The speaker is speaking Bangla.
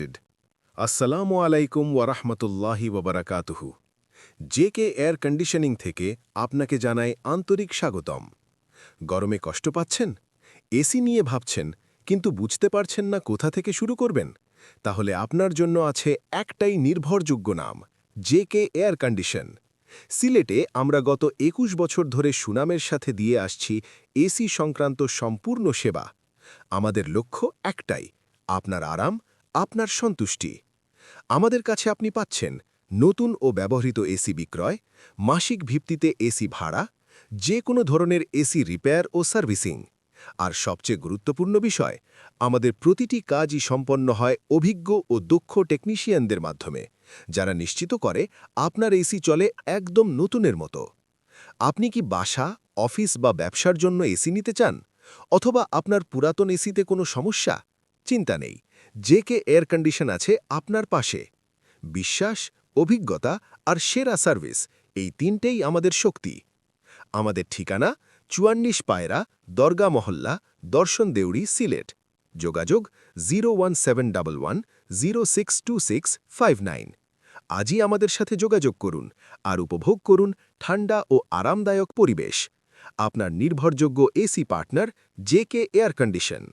started. আসসালামু আলাইকুম ওয়ারাহমাতুল্লাহি ওয়াবারাকাতুহু। জেকে এয়ার কন্ডিশনিং থেকে আপনাকে জানাই আন্তরিক স্বাগতম। গরমে কষ্ট পাচ্ছেন? এসি নিয়ে ভাবছেন, কিন্তু বুঝতে পারছেন না কোথা থেকে শুরু করবেন? তাহলে আপনার জন্য আছে একটাই নির্ভরযোগ্য নাম, জেকে এয়ার কন্ডিশন। সিলেটে আমরা গত ২১ বছর ধরে সুনামের সাথে দিয়ে আসছি এসি সংক্রান্ত সম্পূর্ণ সেবা। আমাদের লক্ষ্য একটাই, আপনার আরাম, আপনার সন্তুষ্টি। আমাদের কাছে আপনি পাচ্ছেন নতুন ও ব্যবহৃত এসি বিক্রয়, মাসিক ভিত্তিতে এসি ভাড়া, যে কোনো ধরনের এসি রিপেয়ার ও সার্ভিসিং। আর সবচেয়ে গুরুত্বপূর্ণ বিষয়, আমাদের প্রতিটি কাজই সম্পন্ন হয় অভিজ্ঞ ও দক্ষ টেকনিশিয়ানদের মাধ্যমে, যারা নিশ্চিত করে আপনার এসি চলে একদম নতুনের মতো। আপনি কি বাসা, অফিস বা ব্যবসার জন্য এসি নিতে চান? অথবা আপনার পুরাতন এসিতে কোনো সমস্যা? চিন্তা নেই, জেকে এয়ার কন্ডিশন আছে আপনার পাশে। বিশ্বাস, অভিজ্ঞতা আর সেরা সার্ভিস, এই তিনটেই আমাদের শক্তি। আমাদের ঠিকানা ৪৪ পায়রা, দরগা মহল্লা, দর্শন দেউড়ি, সিলেট। যোগাযোগ 01711062659। আজই আমাদের সাথে যোগাযোগ করুন আর উপভোগ করুন ঠান্ডা ও আরামদায়ক পরিবেশ। আপনার নির্ভরযোগ্য AC partner, JK air condition.